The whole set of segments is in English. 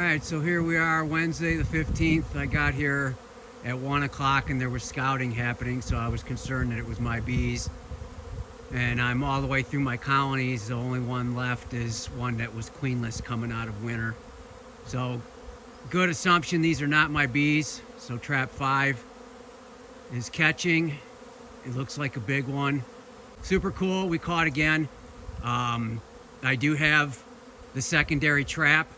right, so here we are, Wednesday the 15th. I got here at 1 o'clock and there was scouting happening, so I was concerned that it was my bees. And I'm all the way through my colonies. The only one left is one that was queenless coming out of winter. So, good assumption these are not my bees. So trap 5 is catching. It looks like a big one. Super cool, we caught again. I do have the secondary trap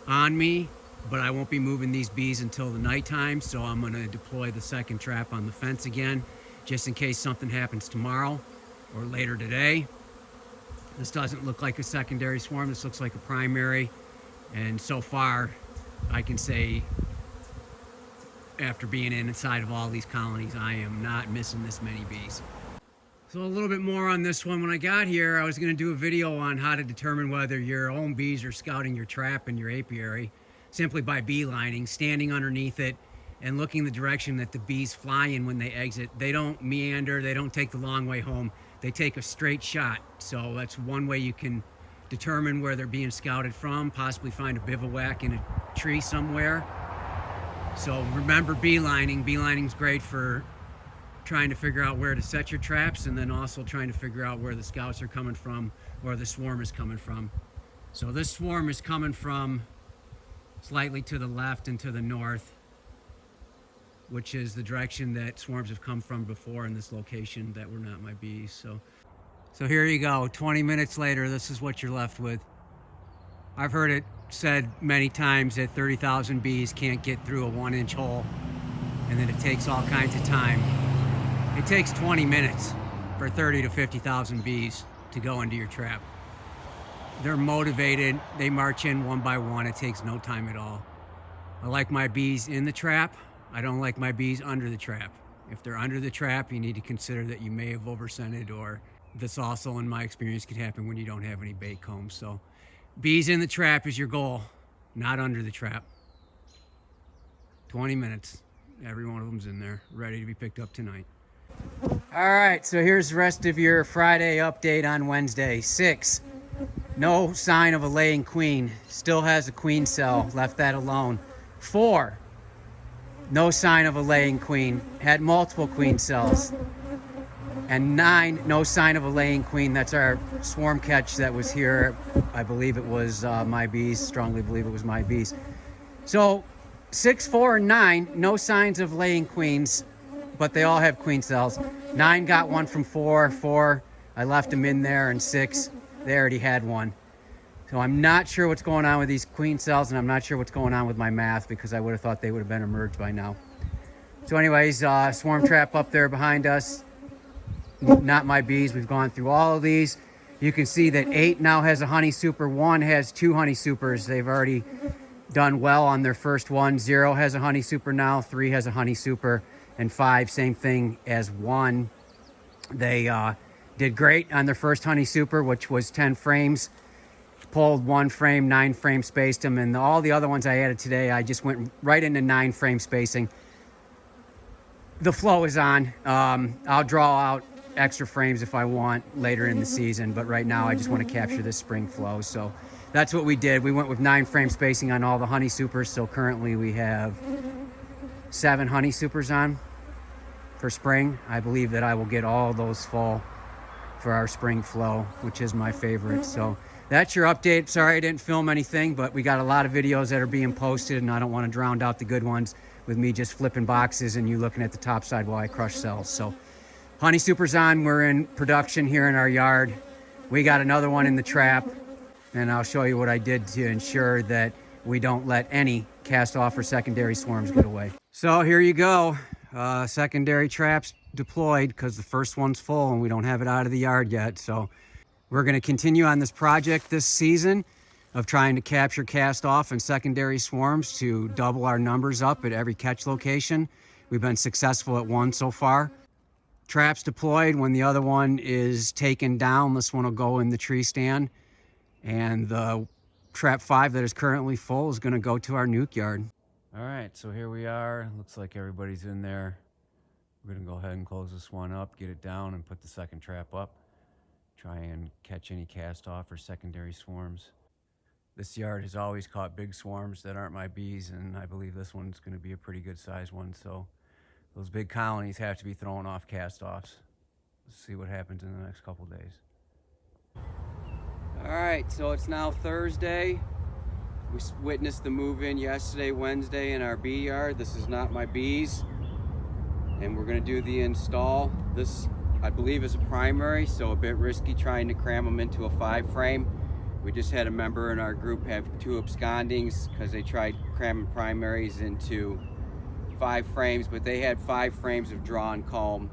on me, but I won't be moving these bees until the nighttime, so I'm going to deploy the second trap on the fence again, just in case something happens tomorrow or later today. This doesn't look like a secondary swarm, this looks like a primary, and so far I can say, after being inside of all these colonies, I am not missing this many bees. So a little bit more on this one. When I got here, I was going to do a video on how to determine whether your own bees are scouting your trap in your apiary simply by beelining, standing underneath it and looking the direction that the bees fly in when they exit. They don't meander, they don't take the long way home, they take a straight shot. So that's one way you can determine where they're being scouted from, possibly find a bivouac in a tree somewhere. So remember beelining. Beelining's great for trying to figure out where to set your traps, and then also trying to figure out where the scouts are coming from, or the swarm is coming from. So this swarm is coming from slightly to the left and to the north, which is the direction that swarms have come from before in this location that were not my bees. So here you go, 20 minutes later, this is what you're left with. I've heard it said many times that 30,000 bees can't get through a 1-inch hole, and that it takes all kinds of time. It takes 20 minutes for 30 to 50,000 bees to go into your trap. They're motivated, they march in one by one, it takes no time at all. I like my bees in the trap, I don't like my bees under the trap. If they're under the trap, you need to consider that you may have overscented, or this also, in my experience, could happen when you don't have any bait combs. So bees in the trap is your goal, not under the trap. 20 minutes, every one of them's in there, ready to be picked up tonight. All right, so here's the rest of your Friday update on Wednesday. 6, no sign of a laying queen. Still has a queen cell, left that alone. 4, no sign of a laying queen. Had multiple queen cells. And 9, no sign of a laying queen. That's our swarm catch that was here. I believe it was my bees, strongly believe it was my bees. So 6, 4, and 9, no signs of laying queens, but they all have queen cells. 9 got one from 4. 4, I left them in there, and 6, they already had one. So I'm not sure what's going on with these queen cells, and I'm not sure what's going on with my math, because I would have thought they would have been emerged by now. So anyways, swarm trap up there behind us. Not my bees. We've gone through all of these. You can see that 8 now has a honey super. 1 has 2 honey supers. They've already done well on their first one. 0 has a honey super now. 3 has a honey super. And 5, same thing as 1. They did great on their first honey super, which was 10 frames. Pulled 1 frame, 9 frame spaced them, and all the other ones I added today, I just went right into 9 frame spacing. The flow is on. I'll draw out extra frames if I want later in the season, but right now I just want to capture this spring flow. So that's what we did. We went with 9 frame spacing on all the honey supers. So currently we have 7 honey supers on for spring. I believe that I will get all those full for our spring flow, which is my favorite. So that's your update. Sorry I didn't film anything, but we got a lot of videos that are being posted, and I don't want to drown out the good ones with me just flipping boxes and you looking at the top side while I crush cells. So honey super's on. We're in production here in our yard. We got another one in the trap, and I'll show you what I did to ensure that we don't let any cast off or secondary swarms get away. So here you go. Secondary traps deployed, because the first one's full and we don't have it out of the yard yet. So we're going to continue on this project this season of trying to capture cast off and secondary swarms to double our numbers up at every catch location. We've been successful at 1 so far. Traps deployed. When the other one is taken down, this one will go in the tree stand, and the trap 5 that is currently full is going to go to our nuke yard. All right, so here we are. Looks like everybody's in there. We're going to go ahead and close this one up, get it down, and put the second trap up. Try and catch any cast off or secondary swarms. This yard has always caught big swarms that aren't my bees, and I believe this one's going to be a pretty good sized one. So those big colonies have to be thrown off cast-offs. Let's see what happens in the next couple days. All right, so it's now Thursday. We witnessed the move-in yesterday, Wednesday, in our bee yard. This is not my bees, and we're going to do the install. This, I believe, is a primary, so a bit risky trying to cram them into a 5-frame. We just had a member in our group have 2 abscondings because they tried cramming primaries into 5 frames, but they had 5 frames of drawn comb.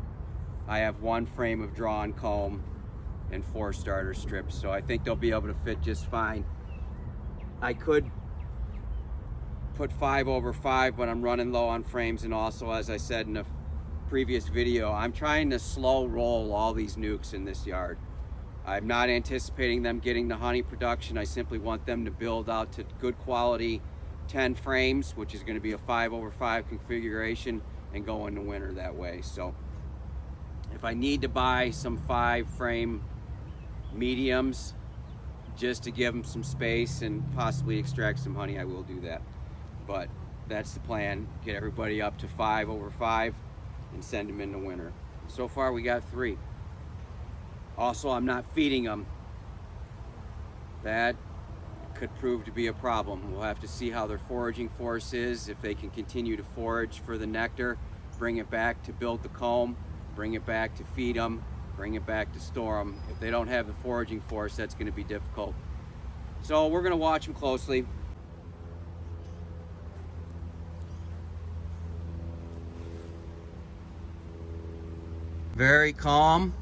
I have 1 frame of drawn comb and 4 starter strips, so I think they'll be able to fit just fine. I could put 5 over 5, but I'm running low on frames, and also, as I said in a previous video, I'm trying to slow roll all these nukes in this yard. I'm not anticipating them getting the honey production. I simply want them to build out to good quality 10 frames, which is going to be a 5 over 5 configuration, and go into winter that way. So if I need to buy some 5-frame mediums just to give them some space and possibly extract some honey, I will do that. But that's the plan, get everybody up to 5 over 5 and send them into winter. So far we got 3. Also, I'm not feeding them. That could prove to be a problem. We'll have to see how their foraging force is, if they can continue to forage for the nectar, bring it back to build the comb, bring it back to feed them, bring it back to store them. If they don't have the foraging force, that's going to be difficult. So we're going to watch them closely. Very calm.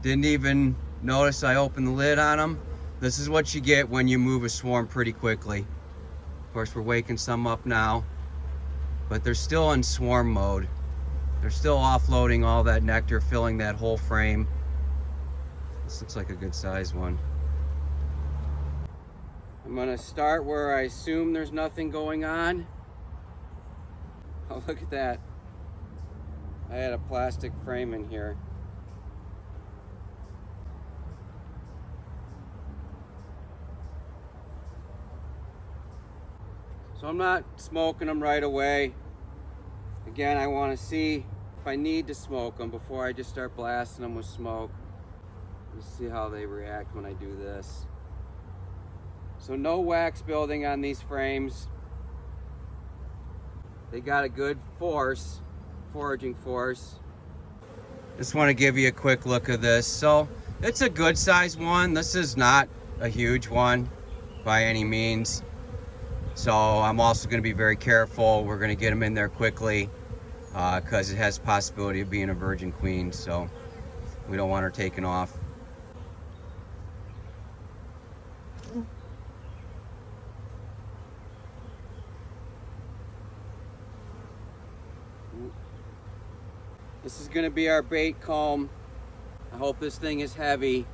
Didn't even notice I opened the lid on them. This is what you get when you move a swarm pretty quickly. Of course, we're waking some up now, but they're still in swarm mode. They're still offloading all that nectar, filling that whole frame. This looks like a good size one. I'm gonna start where I assume there's nothing going on. Oh, look at that. I had a plastic frame in here. So I'm not smoking them right away. Again, I want to see if I need to smoke them before I just start blasting them with smoke. Let's see how they react when I do this. So no wax building on these frames. They got a good force, foraging force. Just want to give you a quick look at this. So it's a good size one. This is not a huge one by any means. So I'm also going to be very careful. We're going to get them in there quickly because it has the possibility of being a virgin queen. So we don't want her taken off. This is going to be our bait comb. I hope this thing is heavy.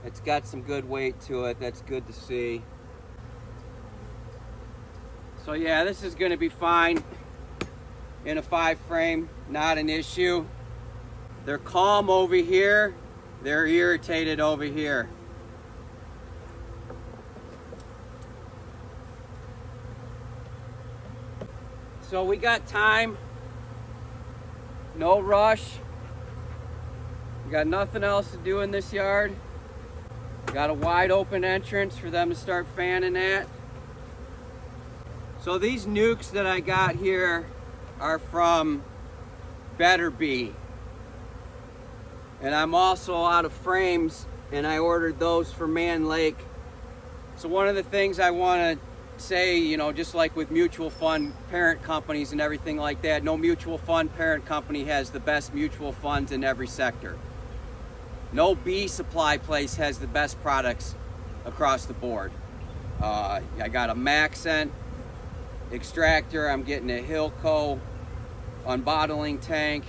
It's got some good weight to it. That's good to see. So yeah, this is going to be fine in a 5-frame, not an issue. They're calm over here. They're irritated over here. So we got time. No rush. We got nothing else to do in this yard. Got a wide open entrance for them to start fanning at. So these nukes that I got here are from Better Bee. And I'm also out of frames, and I ordered those for Man Lake. So one of the things I want to say, you know, just like with mutual fund parent companies and everything like that, no mutual fund parent company has the best mutual funds in every sector. No bee supply place has the best products across the board. I got a Maxent extractor. I'm getting a Hilco unbottling tank.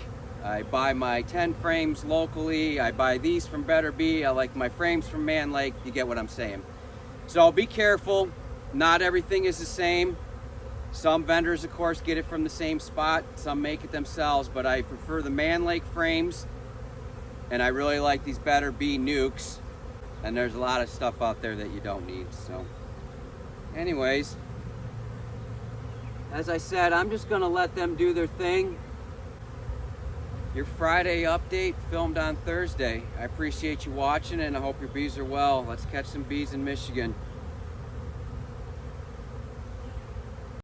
I buy my 10 frames locally. I buy these from Better Bee. I like my frames from Man Lake. You get what I'm saying. So be careful. Not everything is the same. Some vendors, of course, get it from the same spot. Some make it themselves, but I prefer the Man Lake frames. And I really like these Better Bee nukes. And there's a lot of stuff out there that you don't need. So anyways, as I said, I'm just gonna let them do their thing. Your Friday update filmed on Thursday. I appreciate you watching and I hope your bees are well. Let's catch some bees in Michigan.